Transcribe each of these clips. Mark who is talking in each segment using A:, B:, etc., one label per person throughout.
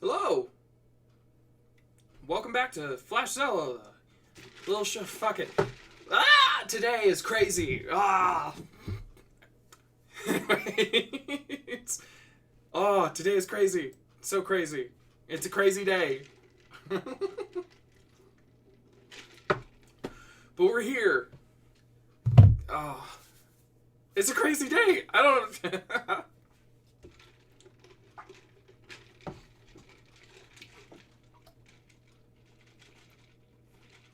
A: Hello! Welcome back to Flash Zellow, the little show. Fuck it. Ah! Today is crazy. Ah! Oh, today is crazy. So crazy. It's a crazy day. But we're here. Oh. It's a crazy day. I don't...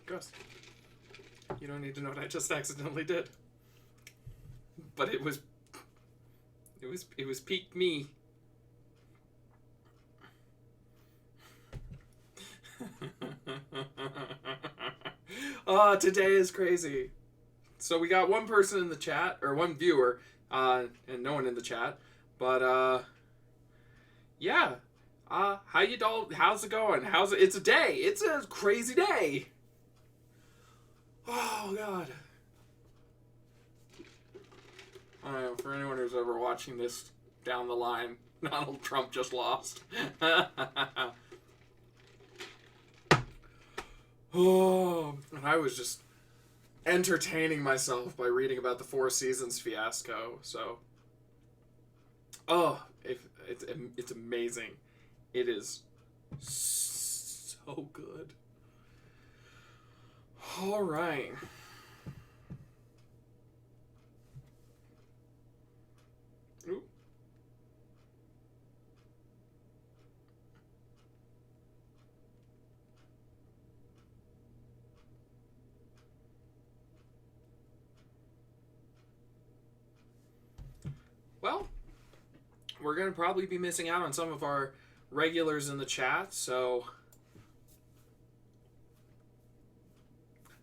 A: Gross. You don't need to know what I just accidentally did. But it was peak me. Oh, today is crazy. So we got one person in the chat, or one viewer, and no one in the chat. But yeah. How you all? How's it going? It's a day. It's a crazy day. Oh God. I don't know, for anyone who's ever watching this down the line, Donald Trump just lost. Oh, and I was just entertaining myself by reading about the Four Seasons fiasco. So, oh, it's amazing. It is so good. All right. Ooh. Well, we're going to probably be missing out on some of our regulars in the chat, so...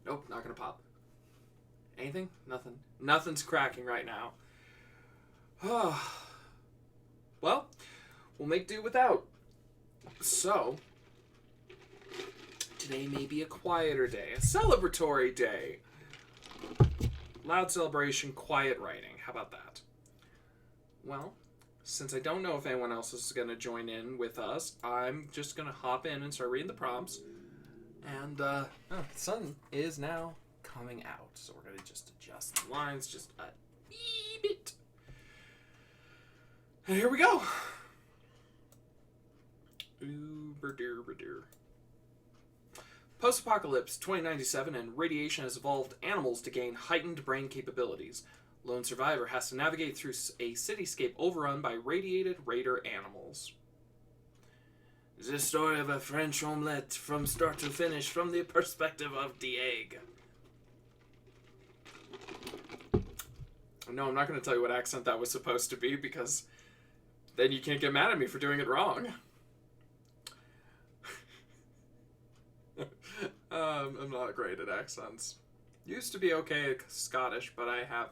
A: Nope, not going to pop. Anything? Nothing. Nothing's cracking right now. Well, we'll make do without. So, today may be a quieter day, a celebratory day. Loud celebration, quiet writing. How about that? Well, since I don't know if anyone else is going to join in with us, I'm just going to hop in and start reading the prompts. And, the sun is now coming out. So we're going to just adjust the lines just a wee bit. And here we go. Uber-dear-ba-dear. Post-apocalypse 2097 and radiation has evolved animals to gain heightened brain capabilities. Lone survivor has to navigate through a cityscape overrun by radiated raider animals. The story of a French omelette from start to finish from the perspective of the egg. No, I'm not going to tell you what accent that was supposed to be because then you can't get mad at me for doing it wrong. I'm not great at accents. Used to be okay at Scottish, but I have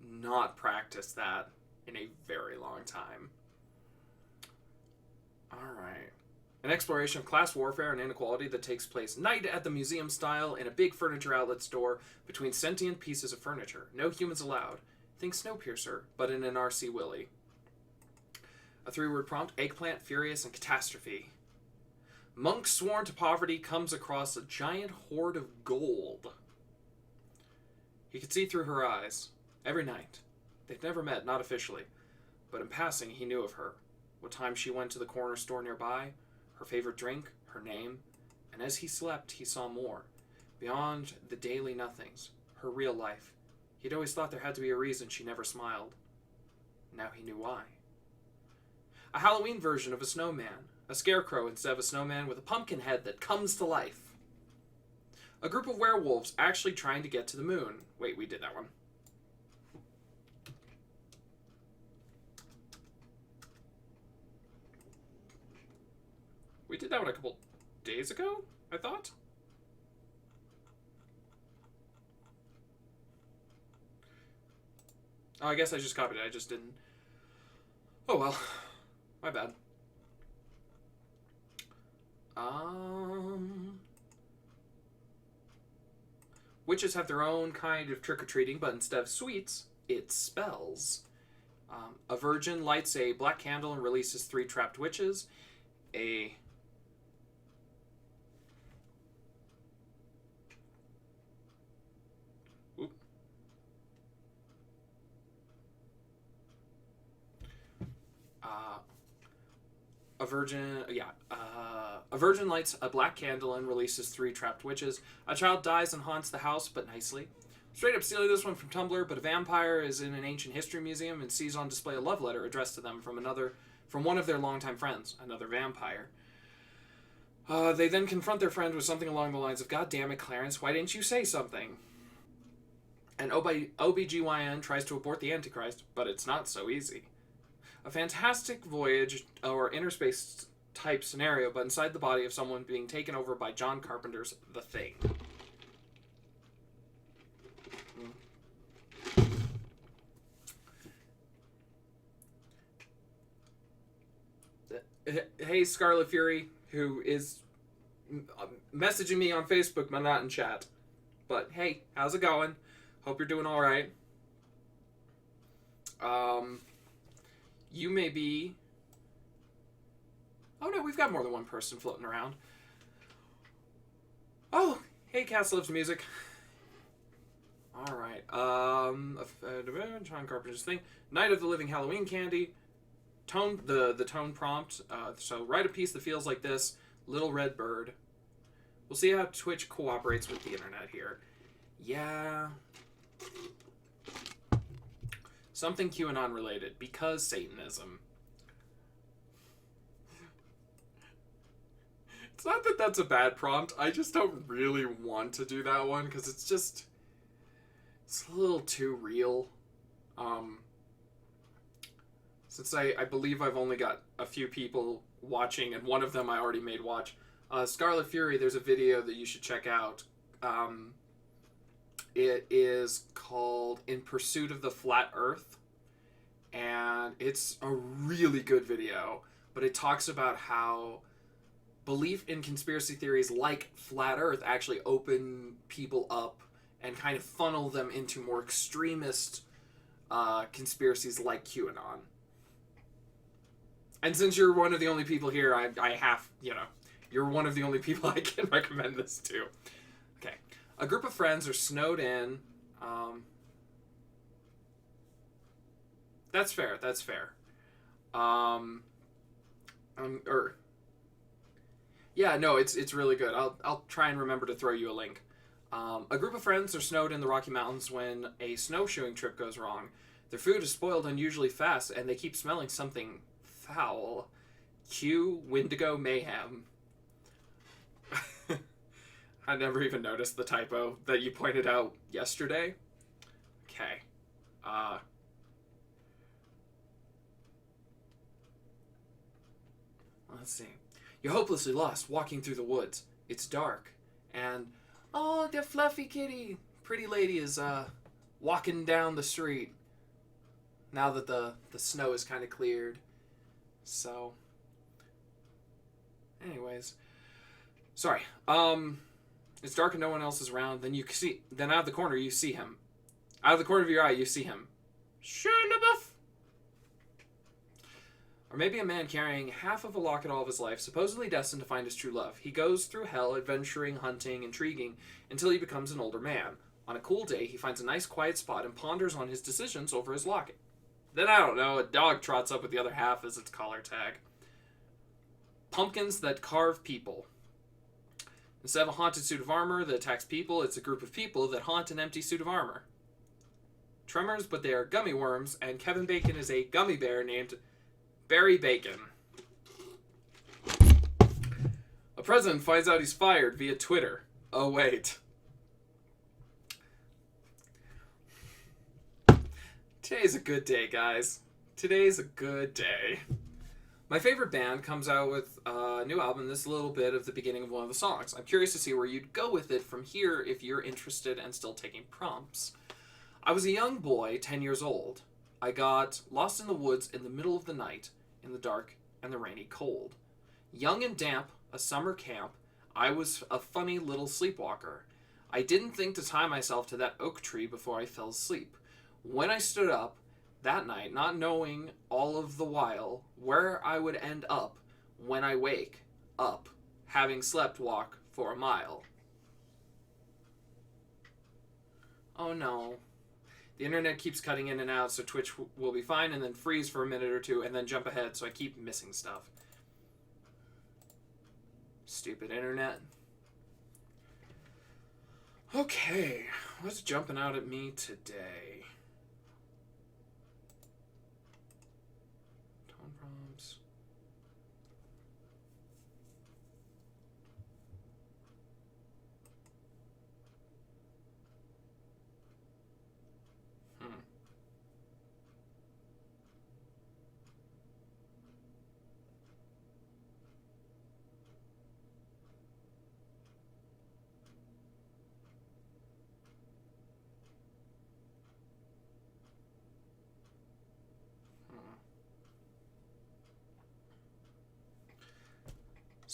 A: not practiced that in a very long time. Alright. An exploration of class warfare and inequality that takes place night at the museum style in a big furniture outlet store between sentient pieces of furniture. No humans allowed. Think Snowpiercer, but in an RC Willy. A 3-word prompt: eggplant, furious, and catastrophe. Monk sworn to poverty comes across a giant hoard of gold. He could see through her eyes. Every night. They'd never met, not officially. But in passing, he knew of her. What time she went to the corner store nearby, her favorite drink, her name. And as he slept, he saw more. Beyond the daily nothings. Her real life. He'd always thought there had to be a reason she never smiled. Now he knew why. A Halloween version of a snowman. A scarecrow instead of a snowman with a pumpkin head that comes to life. A group of werewolves actually trying to get to the moon. Wait, we did that one. We did that one a couple days ago, I thought. Oh, I guess I just copied it. I just didn't. Oh, well. My bad. Witches have their own kind of trick-or-treating, but instead of sweets, it's spells. A virgin lights a black candle and releases 3 trapped witches. a uh, a virgin lights a black candle and releases 3 trapped witches. A child dies and haunts the house, but nicely. Straight up stealing this one from Tumblr, but a vampire is in an ancient history museum and sees on display a love letter addressed to them from one of their longtime friends, another vampire. They then confront their friend with something along the lines of, "God damn it, Clarence, why didn't you say something?" And OBGYN tries to abort the Antichrist, but it's not so easy. A fantastic voyage or inner space type scenario, but inside the body of someone being taken over by John Carpenter's The Thing. Hey, Scarlet Fury, who is messaging me on Facebook, but not in chat. But hey, how's it going? Hope you're doing all right. You may be. Oh no, we've got more than one person floating around. Oh, hey, Cass Loves Music. All right. John Carpenter's Thing. Night of the Living Halloween Candy. The tone prompt. So write a piece that feels like this. Little Red Bird. We'll see how Twitch cooperates with the internet here. Yeah. Something QAnon related, because Satanism. It's not that that's a bad prompt. I just don't really want to do that one because it's a little too real. Since I believe I've only got a few people watching, and one of them I already made watch. Scarlet Fury, there's a video that you should check out. It is called In Pursuit of the Flat Earth, and it's a really good video, but it talks about how belief in conspiracy theories like Flat Earth actually open people up and kind of funnel them into more extremist conspiracies like QAnon. And since you're one of the only people here, I have, you're one of the only people I can recommend this to. Okay. A group of friends are snowed in. That's fair. Yeah, no, it's really good. I'll try and remember to throw you a link. A group of friends are snowed in the Rocky Mountains when a snowshoeing trip goes wrong. Their food is spoiled unusually fast, and they keep smelling something foul. Cue Wendigo Mayhem. I never even noticed the typo that you pointed out yesterday. Okay. Let's see. You're hopelessly lost walking through the woods. It's dark. And, oh, the fluffy kitty. Pretty lady is walking down the street. Now that the snow is kind of cleared. So, anyways. Sorry. It's dark and no one else is around. Then out of the corner you see him. Out of the corner of your eye you see him. Sure, LaBeouf. Or maybe a man carrying half of a locket all of his life, supposedly destined to find his true love. He goes through hell, adventuring, hunting, intriguing, until he becomes an older man. On a cool day, he finds a nice quiet spot and ponders on his decisions over his locket. Then, I don't know, a dog trots up with the other half as its collar tag. Pumpkins that carve people. Instead of a haunted suit of armor that attacks people, it's a group of people that haunt an empty suit of armor. Tremors, but they are gummy worms, and Kevin Bacon is a gummy bear named Barry Bacon. A president finds out he's fired via Twitter. Oh, wait. Today's a good day, guys. Today's a good day. My favorite band comes out with a new album. This is a little bit of the beginning of one of the songs. I'm curious to see where you'd go with it from here if you're interested and still taking prompts. I was a young boy, 10 years old. I got lost in the woods in the middle of the night, in the dark and the rainy cold. Young and damp, a summer camp, I was a funny little sleepwalker. I didn't think to tie myself to that oak tree before I fell asleep. When I stood up that night, not knowing all of the while where I would end up, when I wake up, having slept walk for a mile. Oh no. The internet keeps cutting in and out, so Twitch will be fine, and then freeze for a minute or two, and then jump ahead, so I keep missing stuff. Stupid internet. Okay, what's jumping out at me today? Tone prompts.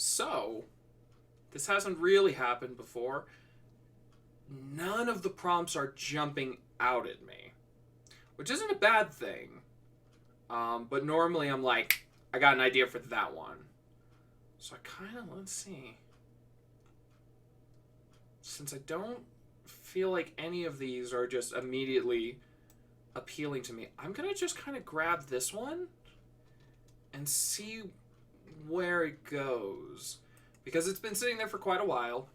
A: So, this hasn't really happened before. None of the prompts are jumping out at me, which isn't a bad thing. But normally I'm like, I got an idea for that one. So I kind of, let's see. Since I don't feel like any of these are just immediately appealing to me, I'm going to just kind of grab this one and see where it goes. Because it's been sitting there for quite a while.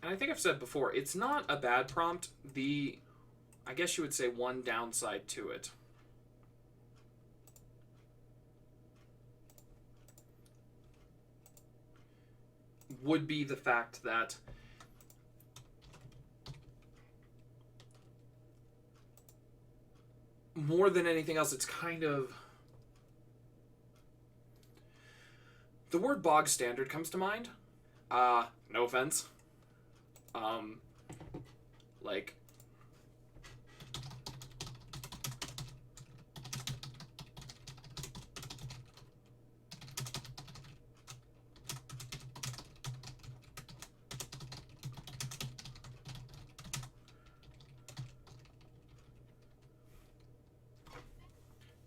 A: And I think I've said before, it's not a bad prompt. I guess you would say one downside to it would be the fact that more than anything else, it's kind of... The word bog standard comes to mind. No offense. Like...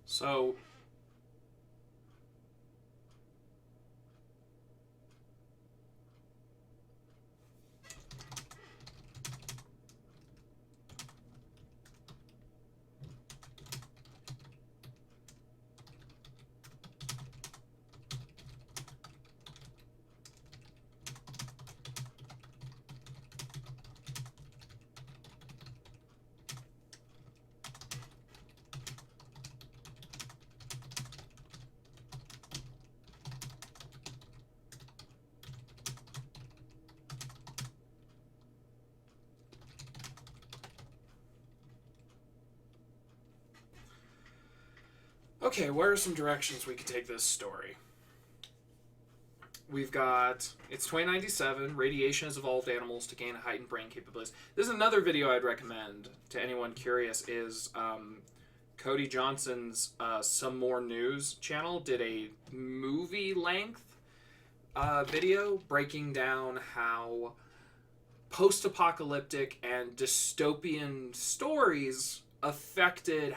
A: So... Okay, where are some directions we could take this story? We've got, it's 2097, radiation has evolved animals to gain heightened brain capabilities. This is another video I'd recommend to anyone curious, is Cody Johnson's Some More News channel did a movie-length video breaking down how post-apocalyptic and dystopian stories affected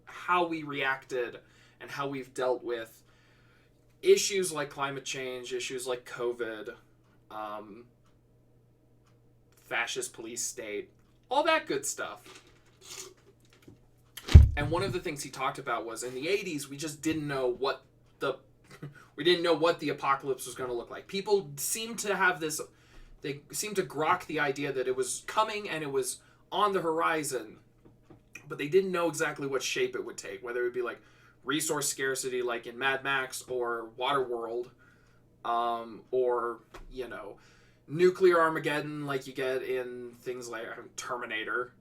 A: how we reacted and how we've dealt with issues like climate change, issues like COVID, fascist police state, all that good stuff. And one of the things he talked about was in the 80s, we just didn't know what the apocalypse was going to look like. People seemed to have this, they seemed to grok the idea that it was coming and it was on the horizon, but they didn't know exactly what shape it would take, whether it would be like resource scarcity like in Mad Max or Waterworld, or, you know, nuclear Armageddon like you get in things like Terminator,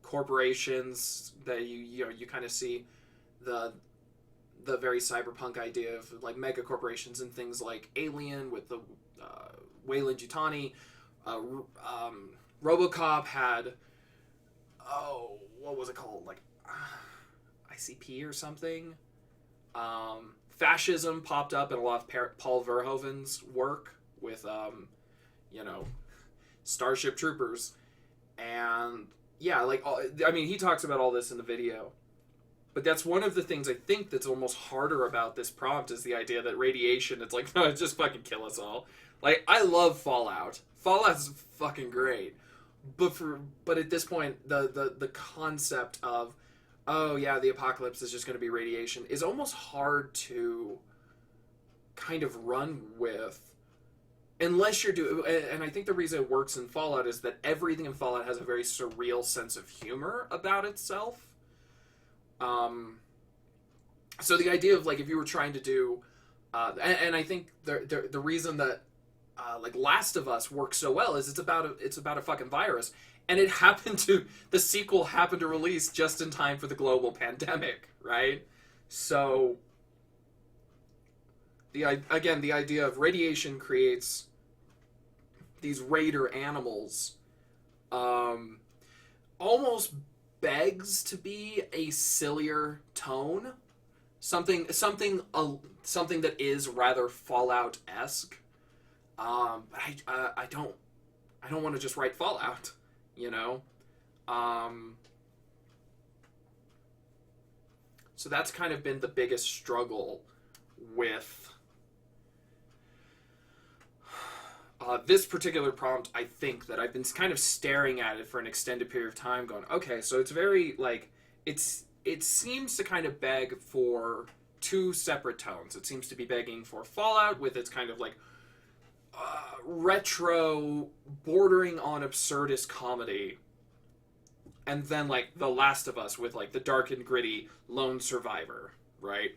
A: corporations that you kind of see the very cyberpunk idea of like mega corporations and things like Alien with the Weyland-Yutani. RoboCop had, what was it called? Like ICP or something. Fascism popped up in a lot of Paul Verhoeven's work with, Starship Troopers. And yeah, like, I mean, he talks about all this in the video. But that's one of the things I think that's almost harder about this prompt is the idea that radiation, it's like, no, just fucking kill us all. Like, I love Fallout. Fallout's fucking great. But at this point, the concept of, oh yeah, the apocalypse is just going to be radiation is almost hard to kind of run with unless you're doing. And I think the reason it works in Fallout is that everything in Fallout has a very surreal sense of humor about itself. So the idea of like if you were trying to do, and I think the reason that like Last of Us works so well is it's about a fucking virus, and the sequel happened to release just in time for the global pandemic, right? So the idea of radiation creates these raider animals, almost begs to be a sillier tone, something that is rather Fallout-esque. But I don't want to just write Fallout, you know. So that's kind of been the biggest struggle with this particular prompt. I think that I've been kind of staring at it for an extended period of time, going, okay, so it's very like it seems to kind of beg for two separate tones. It seems to be begging for Fallout with its kind of like retro, bordering on absurdist comedy, and then like The Last of Us with like the dark and gritty lone survivor, right?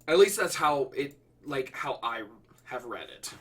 A: At least that's how I have read it.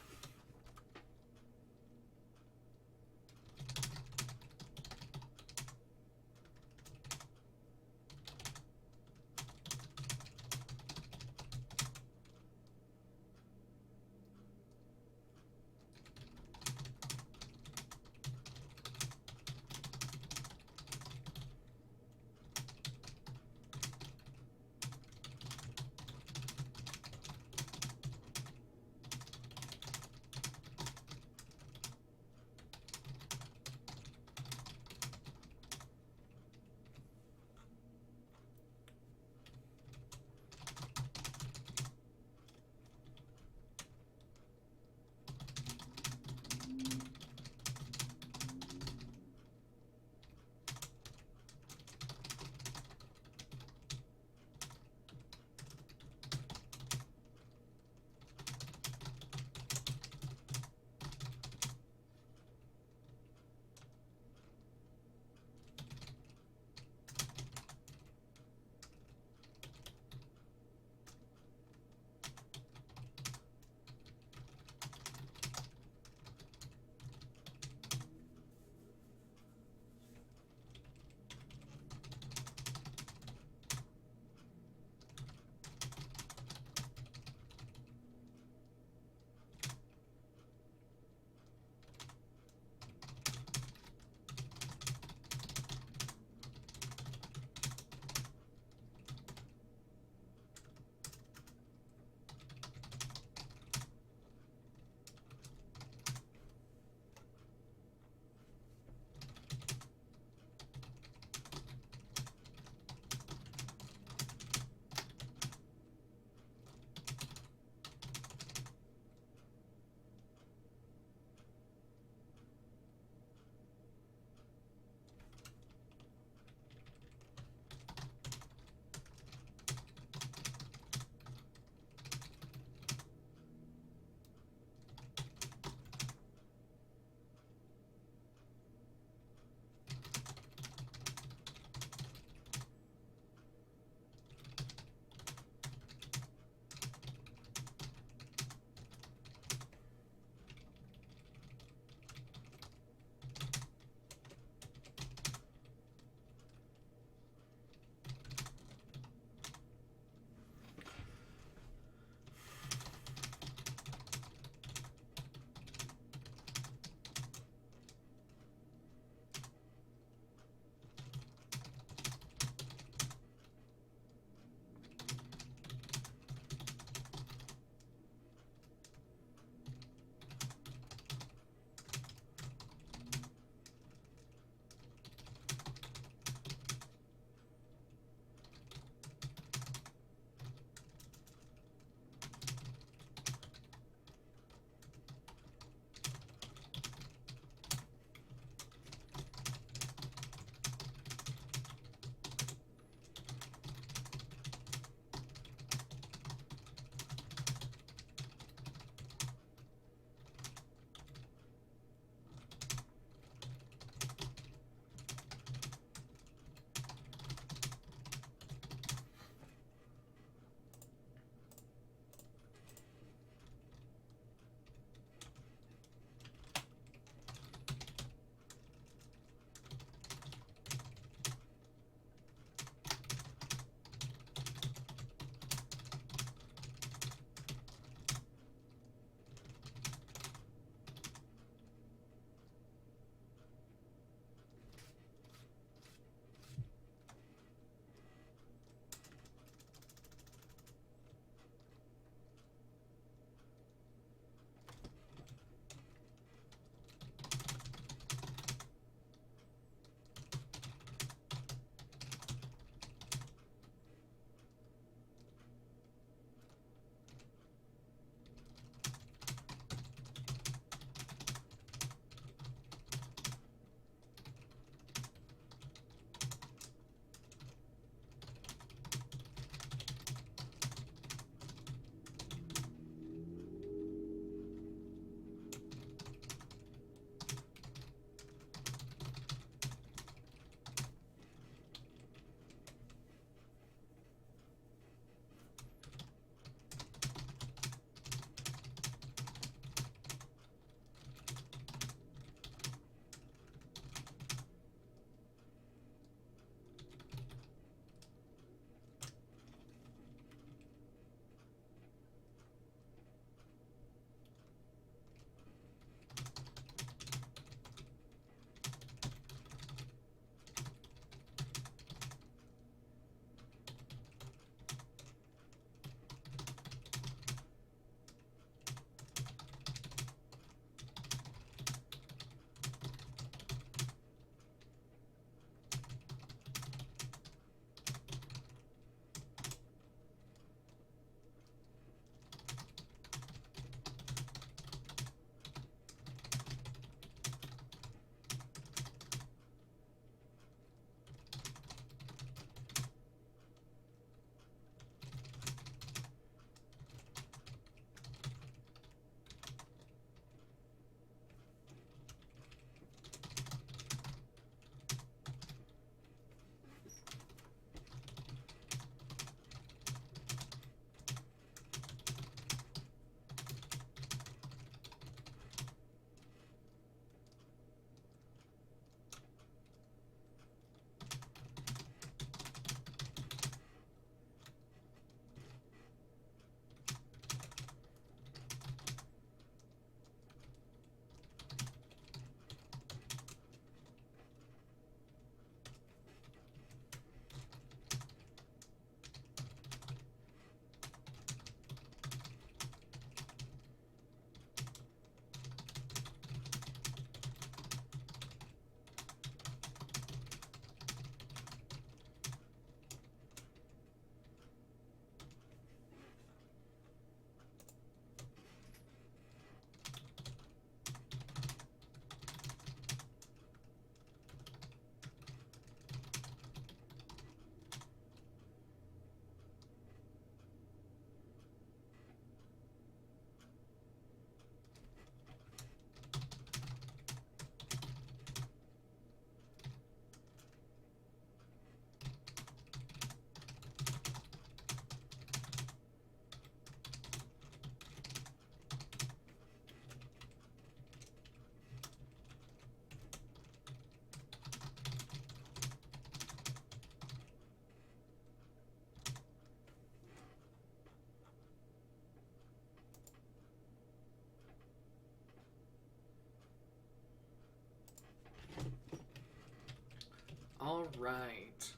A: right.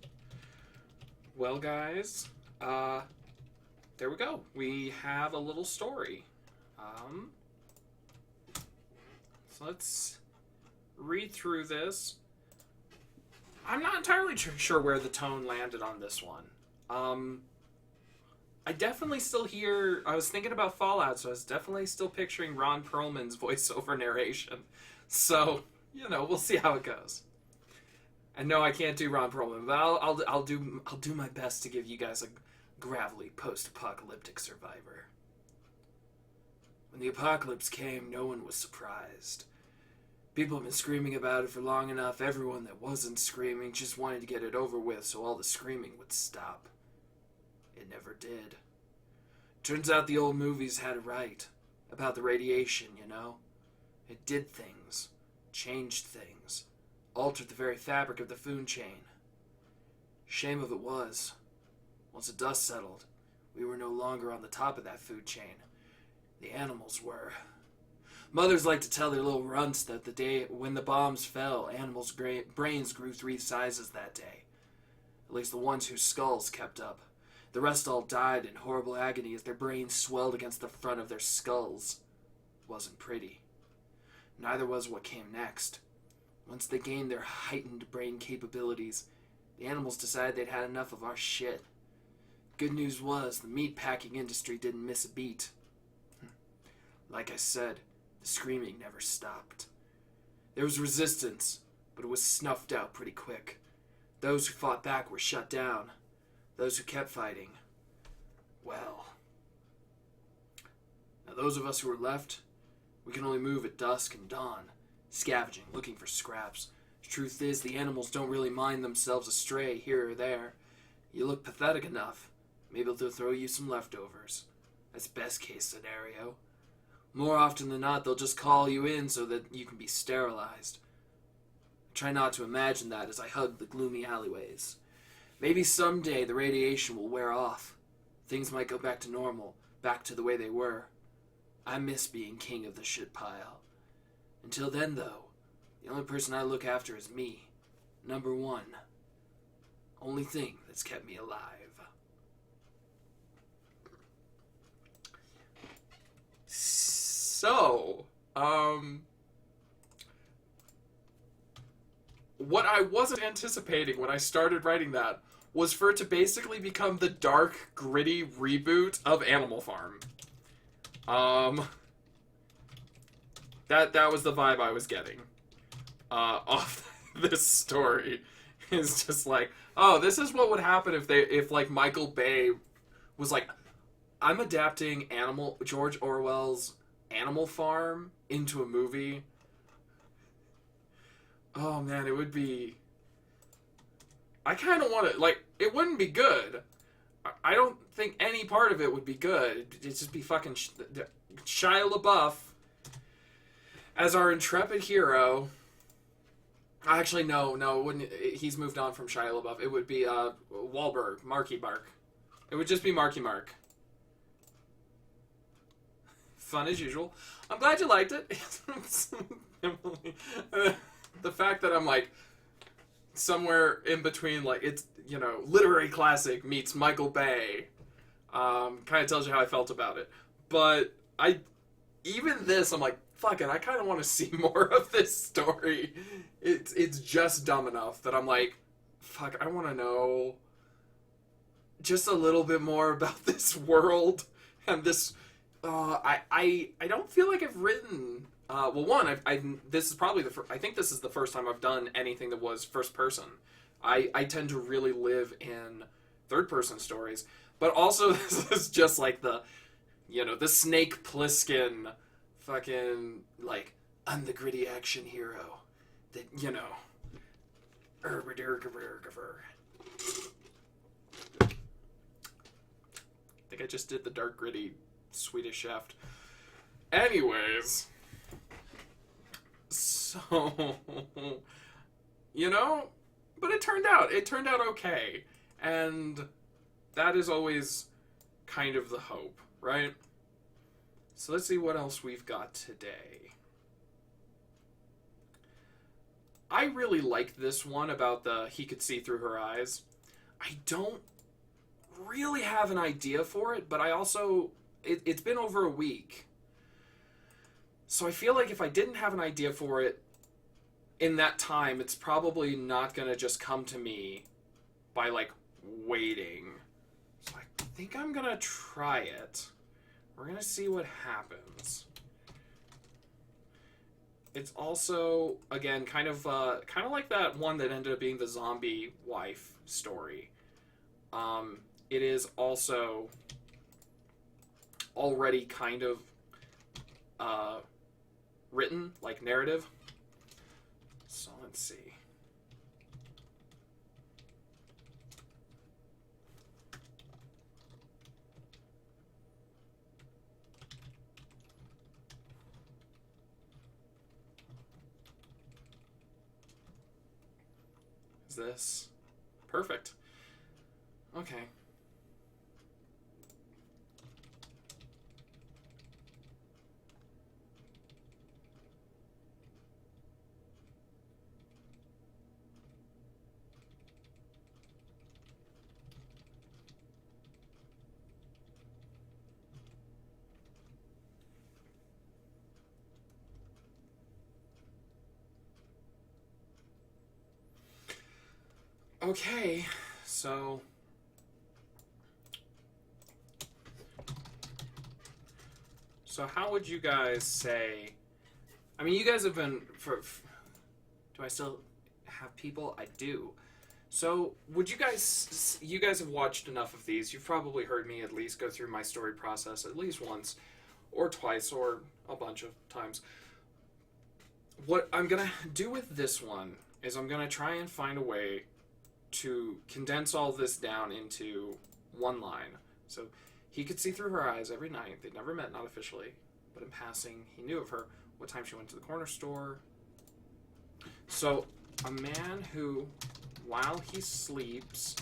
A: Well, guys, there we go. We have a little story. So let's read through this. I'm not entirely sure where the tone landed on this one. I definitely still hear... I was thinking about Fallout, so I was definitely still picturing Ron Perlman's voiceover narration. So, you know, we'll see how it goes. And no, I can't do Ron Perlman, but I'll do my best to give you guys a gravelly post-apocalyptic survivor. When the apocalypse came, no one was surprised. People have been screaming about it for long enough. Everyone that wasn't screaming just wanted to get it over with so all the screaming would stop. It never did. Turns out the old movies had it right. About the radiation, you know? It did things. Changed things. Altered the very fabric of the food chain. Shame of it was, once the dust settled, we were no longer on the top of that food chain. The animals were. Mothers like to tell their little runts that the day when the bombs fell, animals' brains grew 3 sizes that day. At least the ones whose skulls kept up. The rest all died in horrible agony as their brains swelled against the front of their skulls. It wasn't pretty. Neither was what came next. Once they gained their heightened brain capabilities, the animals decided they'd had enough of our shit. Good news was, the meat-packing industry didn't miss a beat. Like I said, the screaming never stopped. There was resistance, but it was snuffed out pretty quick. Those who fought back were shut down. Those who kept fighting, well. Now those of us who were left, we can only move at dusk and dawn, scavenging, looking for scraps. The truth is, the animals don't really mind themselves astray here or there. You look pathetic enough, maybe they'll throw you some leftovers. That's best case scenario. More often than not, they'll just call you in so that you can be sterilized. I try not to imagine that as I hug the gloomy alleyways. Maybe someday the radiation will wear off. Things might go back to normal, back to the way they were. I miss being king of the shit pile. Until then, though, the only person I look after is me. Number one. Only thing that's kept me alive. So, what I wasn't anticipating when I started writing that was for it to basically become the dark, gritty reboot of Animal Farm. That was the vibe I was getting off this story. It's just like, oh, this is what would happen if like Michael Bay was like, I'm adapting George Orwell's Animal Farm into a movie. Oh man, it would be... I kind of want to, like, it wouldn't be good. I don't think any part of it would be good. It'd just be fucking Shia LaBeouf as our intrepid hero. Actually, no, it wouldn't. He's moved on from Shia LaBeouf. It would be Wahlberg, Marky Mark. It would just be Marky Mark. Fun as usual. I'm glad you liked it. The fact that I'm like somewhere in between, like, it's, you know, literary classic meets Michael Bay, kind of tells you how I felt about it. But even this, I'm like, fuck it, I kind of want to see more of this story. It's just dumb enough that I'm like, fuck, I want to know just a little bit more about this world and this. I don't feel like I've written. Well, one, this is probably I think this is the first time I've done anything that was first person. I tend to really live in third person stories, but also this is just like the Snake Plissken fucking, like, I'm the gritty action hero that, you know, I think I just did the dark gritty Swedish Chef. Anyways, so, you know, but it turned out okay, and that is always kind of the hope, right? So let's see what else we've got today. I really like this one about the he could see through her eyes. I don't really have an idea for it, but I also it's been over a week. So I feel like if I didn't have an idea for it in that time, it's probably not going to just come to me by like waiting. So I think I'm going to try it. We're going to see what happens. It's also, again, kind of like that one that ended up being the zombie wife story. It is also already kind of written, like narrative. So let's see. Is this perfect? Okay. Okay, so how would you guys say? I mean, you guys have been do I still have people? I do. So, would you guys have watched enough of these. You've probably heard me at least go through my story process at least once or twice or a bunch of times. What I'm going to do with this one is I'm going to try and find a way to condense all this down into one line. So he could see through her eyes every night. They'd never met, not officially, but in passing, he knew of her, what time she went to the corner store. So a man who, while he sleeps,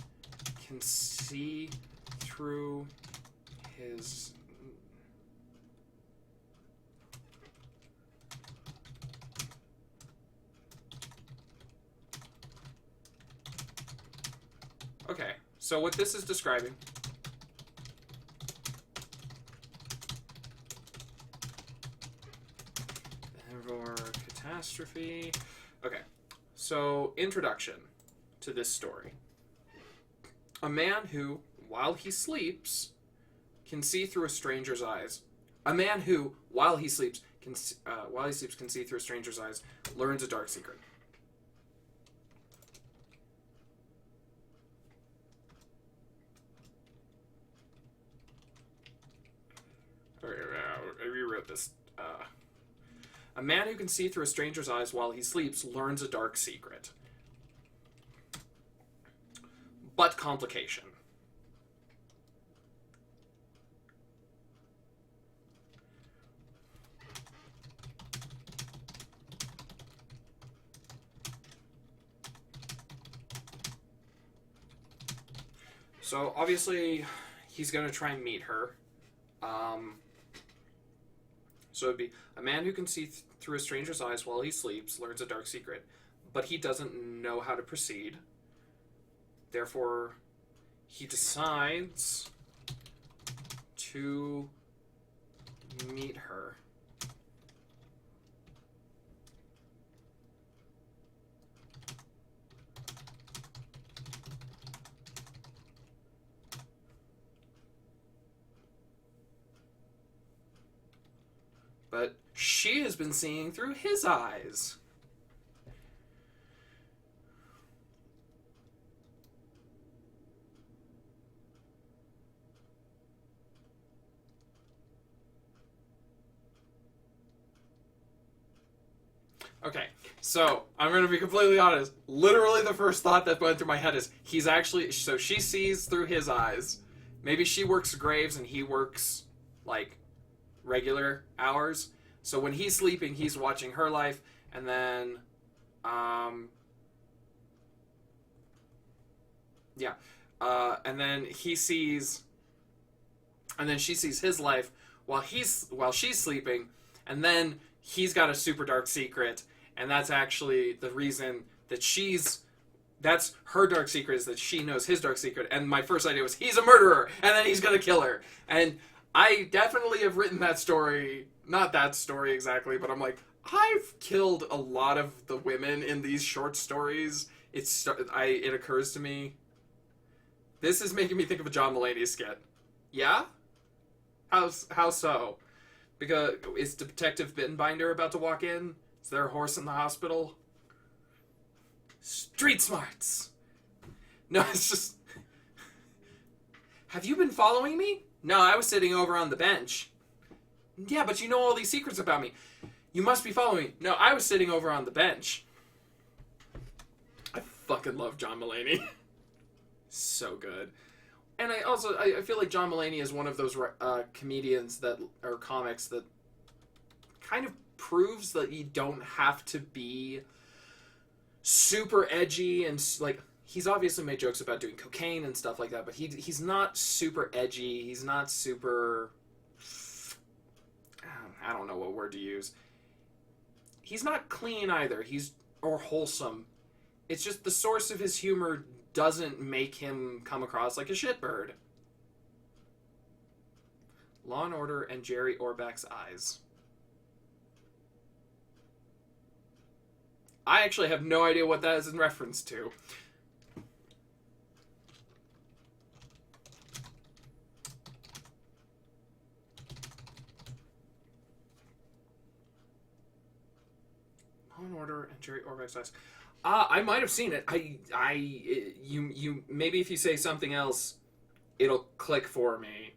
A: can see through his... Okay, so what this is describing or catastrophe. Okay, so introduction to this story. A man who, while he sleeps, can see through a stranger's eyes. A man who, while he sleeps, can see through a stranger's eyes, learns a dark secret. I rewrote this. A man who can see through a stranger's eyes while he sleeps learns a dark secret. But complication. So obviously he's going to try and meet her. So it'd be a man who can see through a stranger's eyes while he sleeps learns a dark secret, but he doesn't know how to proceed. Therefore, he decides to meet her. But she has been seeing through his eyes. Okay, so I'm going to be completely honest. Literally the first thought that went through my head is he's actually... So she sees through his eyes. Maybe she works graves and he works, like, regular hours. So when he's sleeping, he's watching her life, and then, and then he sees, and then she sees his life while she's sleeping, and then he's got a super dark secret, and that's actually the reason that that's her dark secret, is that she knows his dark secret. And my first idea was he's a murderer, and then he's gonna kill her. And I definitely have written that story, not that story exactly, but I'm like, I've killed a lot of the women in these short stories. It occurs to me. This is making me think of a John Mulaney skit. Yeah? How so? Because is Detective Bittenbinder about to walk in? Is there a horse in the hospital? Street smarts. No, it's just... Have you been following me? No, I was sitting over on the bench. Yeah, but you know all these secrets about me. You must be following me. No, I was sitting over on the bench. I fucking love John Mulaney. So good. And I feel like John Mulaney is one of those comedians or comics that kind of proves that you don't have to be super edgy and like, he's obviously made jokes about doing cocaine and stuff like that, but he's not super edgy. He's not super, I don't know what word to use. He's not clean either. Or wholesome. It's just the source of his humor doesn't make him come across like a shitbird. Law and Order and Jerry Orbach's eyes. I actually have no idea what that is in reference to. Law and Order and Jerry Orbach's eyes. I might have seen it. You maybe if you say something else, it'll click for me.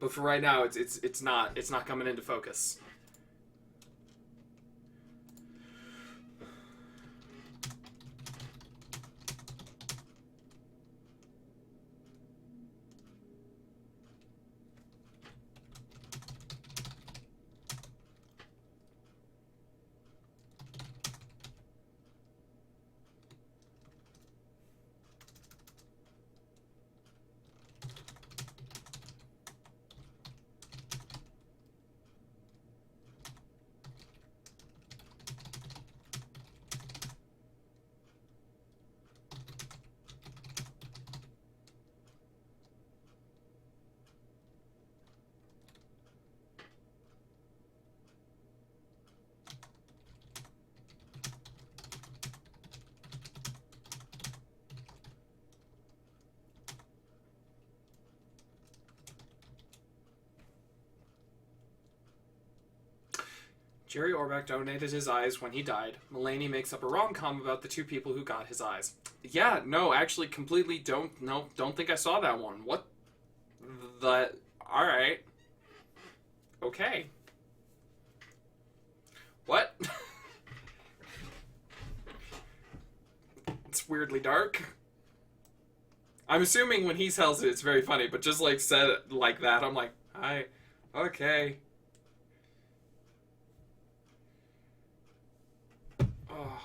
A: But for right now, it's not coming into focus. Jerry Orbach donated his eyes when he died. Mulaney makes up a rom-com about the two people who got his eyes. Yeah, no, actually completely don't think I saw that one. What the... Alright. Okay. What? It's weirdly dark. I'm assuming when he tells it, it's very funny, but just like said it like that, I'm like, okay. Oh.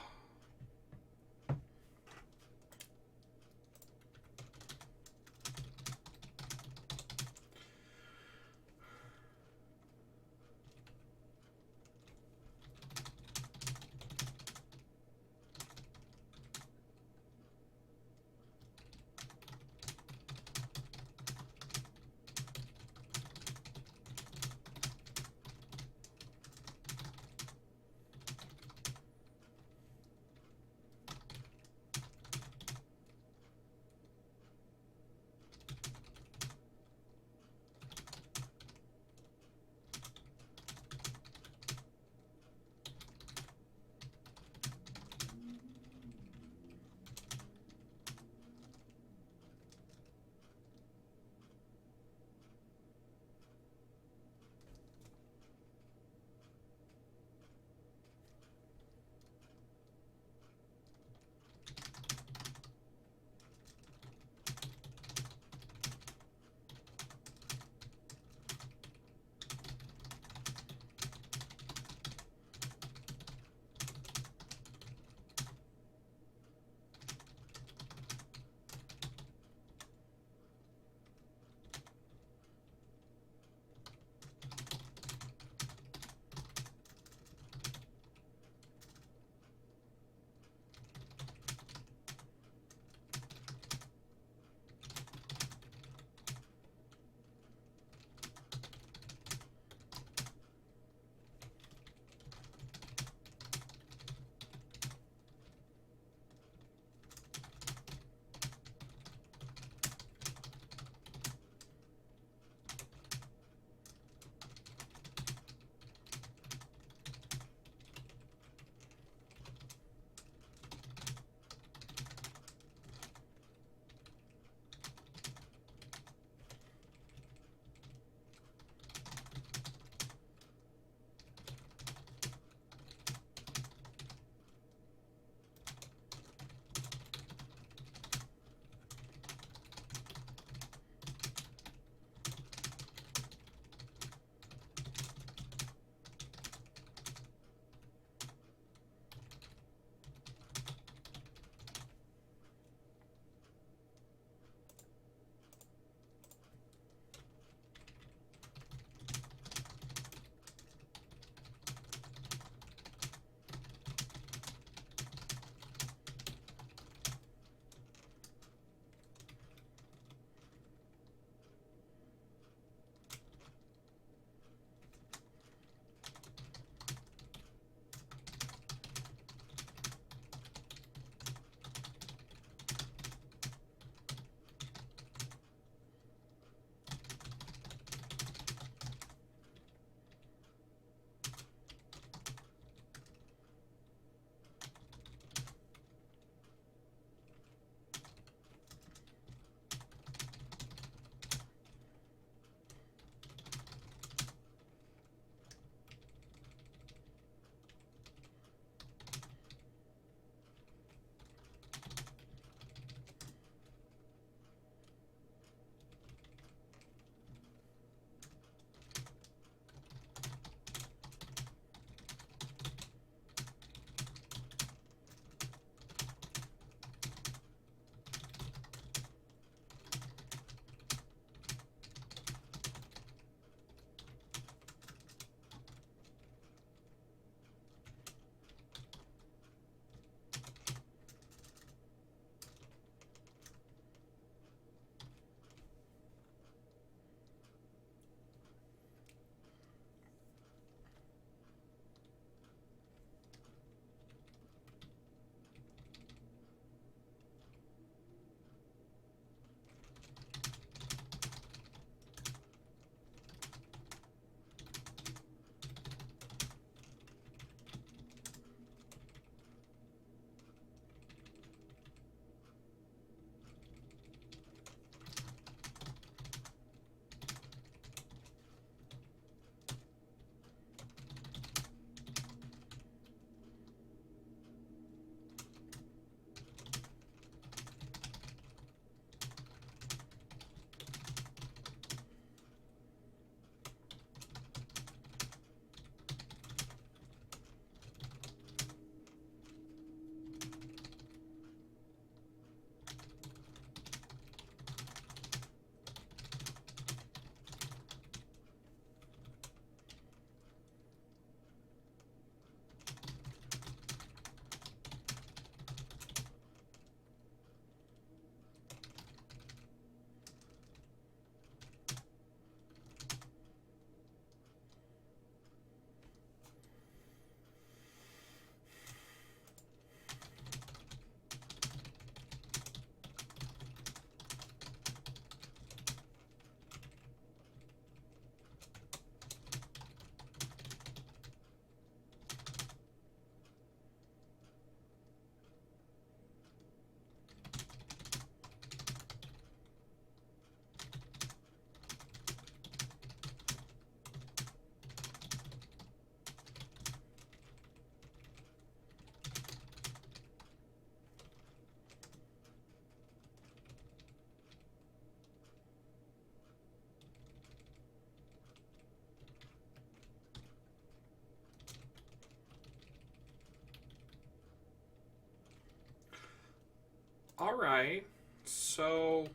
A: Alright. So...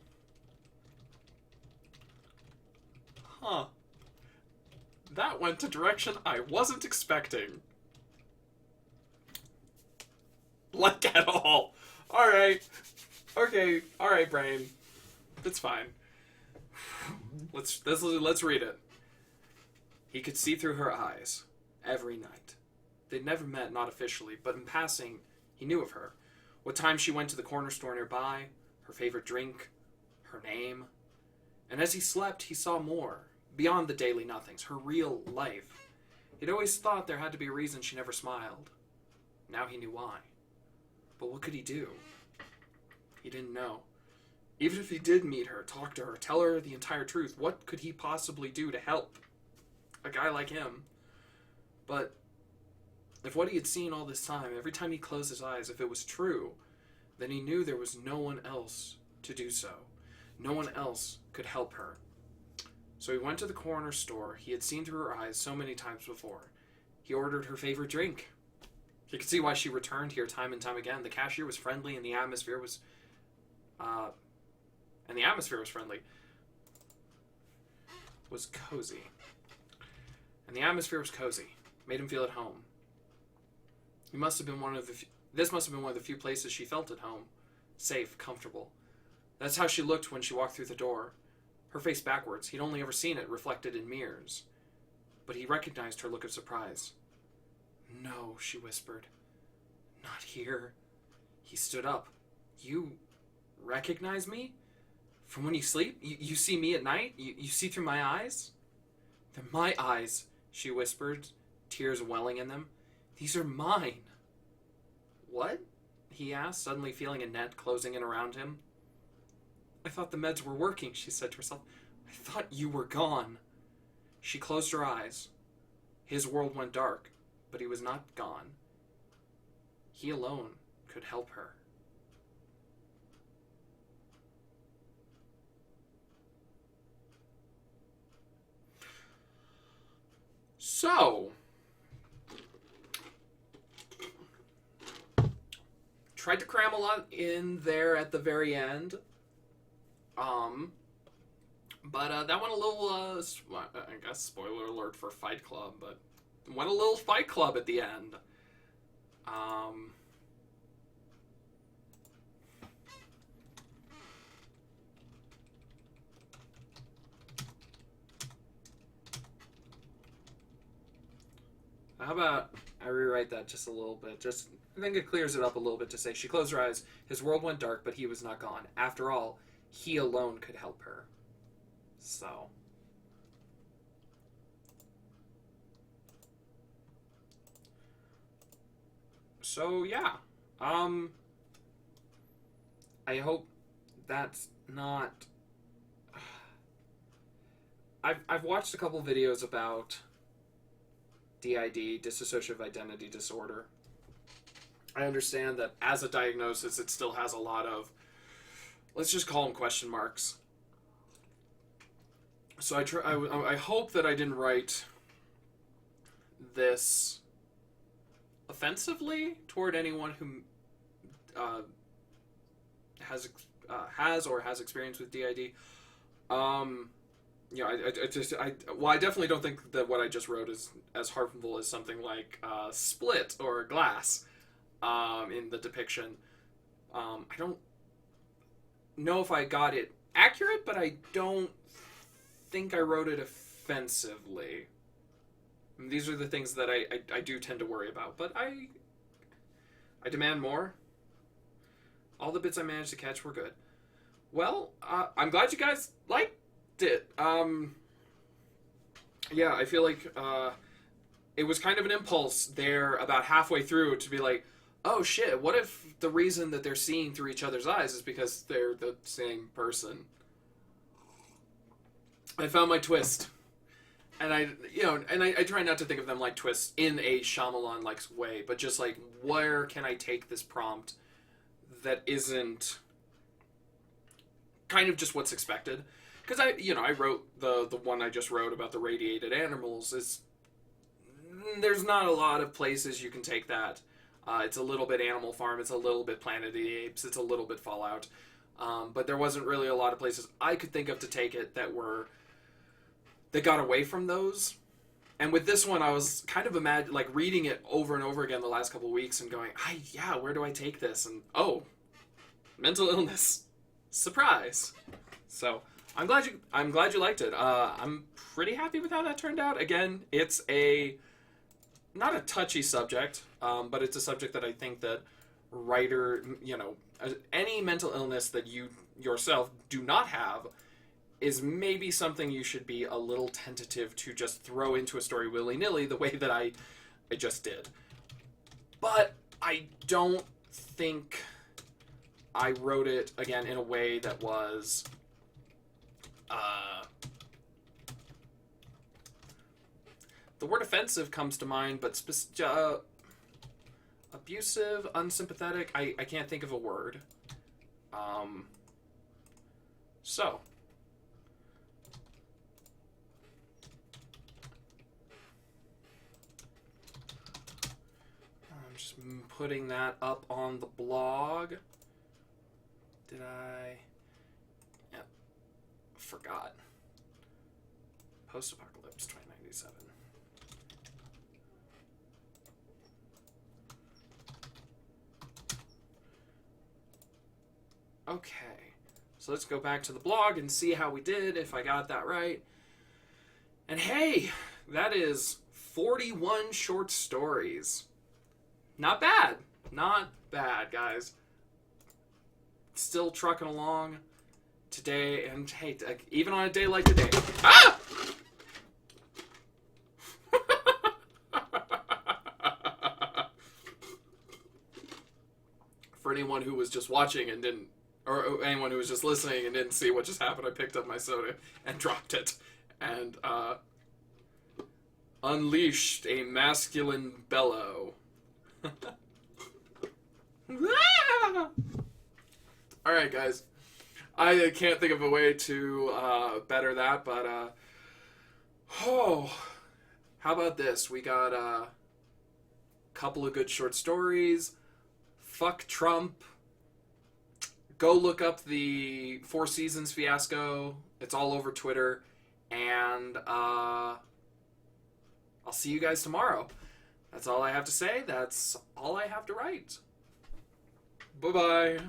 A: Huh. That went a direction I wasn't expecting. Like at all. Alright. Okay. Alright, brain. It's fine. Let's read it. He could see through her eyes. Every night. They'd never met, not officially, but in passing, he knew of her. What time she went to the corner store nearby, her favorite drink, her name. And as he slept, he saw more. Beyond the daily nothings, her real life. He'd always thought there had to be a reason she never smiled. Now he knew why. But what could he do? He didn't know. Even if he did meet her, talk to her, tell her the entire truth, what could he possibly do to help a guy like him? But if what he had seen all this time, every time he closed his eyes, if it was true, then he knew there was no one else to do so. No one else could help her. So he went to the corner store he had seen through her eyes so many times before. He ordered her favorite drink. He could see why she returned here time and time again. The cashier was friendly and the atmosphere was friendly. Was cozy. And the atmosphere was cozy. Made him feel at home. This must have been one of the few places she felt at home. Safe, comfortable. That's how she looked when she walked through the door. Her face backwards. He'd only ever seen it reflected in mirrors. But he recognized her look of surprise. "No," she whispered. "Not here." He stood up. "You recognize me? From when you sleep? You see me at night? You see through my eyes?" "They're my eyes," she whispered, tears welling in them. "These are mine." "What?" he asked, suddenly feeling a net closing in around him. "I thought the meds were working," she said to herself. "I thought you were gone." She closed her eyes. His world went dark, but he was not gone. He alone could help her. So, tried to cram a lot in there at the very end. But that went a little, I guess spoiler alert for Fight Club, but went a little Fight Club at the end. How about I rewrite that just a little bit? I think it clears it up a little bit to say, she closed her eyes. His world went dark, but he was not gone. After all, he alone could help her. So yeah. I hope that's not... I've watched a couple videos about DID, dissociative identity disorder. I understand that as a diagnosis, it still has a lot of, let's just call them question marks. So I hope that I didn't write this offensively toward anyone who has or has experience with DID. You know, I definitely don't think that what I just wrote is as harmful as something like Split or Glass in the depiction. I don't know if I got it accurate, but I don't think I wrote it offensively. And these are the things that I do tend to worry about, but I demand more. All the bits I managed to catch were good. Well, I'm glad you guys liked it. Yeah, I feel like it was kind of an impulse there about halfway through to be like, oh shit, what if the reason that they're seeing through each other's eyes is because they're the same person? I found my twist. And I try not to think of them like twists in a Shyamalan-like way, but just like, where can I take this prompt that isn't kind of just what's expected? Because I wrote the one I just wrote about the radiated animals. There's not a lot of places you can take that. It's a little bit Animal Farm, it's a little bit Planet of the Apes, it's a little bit Fallout. But there wasn't really a lot of places I could think of to take it that got away from those. And with this one, I was kind of reading it over and over again the last couple of weeks and going, where do I take this? And mental illness, surprise. So I'm glad you liked it. I'm pretty happy with how that turned out. Again, it's not a touchy subject, but it's a subject that I think that any mental illness that you yourself do not have is maybe something you should be a little tentative to just throw into a story willy-nilly the way that I just did. But I don't think I wrote it, again, in a way that was the word offensive comes to mind, but abusive, unsympathetic, I can't think of a word. So I'm just putting that up on the blog. Did I? Yep. Forgot. Post-apocalypse 2097. Okay. So let's go back to the blog and see how we did, if I got that right. And hey, that is 41 short stories. Not bad. Not bad, guys. Still trucking along today, and hey, even on a day like today. Ah! For anyone who was just watching and didn't, or anyone who was just listening and didn't see what just happened, I picked up my soda and dropped it, and unleashed a masculine bellow. Alright, guys. I can't think of a way to better that, but how about this? We got a couple of good short stories. Fuck Trump. Go look up the Four Seasons fiasco. It's all over Twitter. And I'll see you guys tomorrow. That's all I have to say. That's all I have to write. Bye-bye.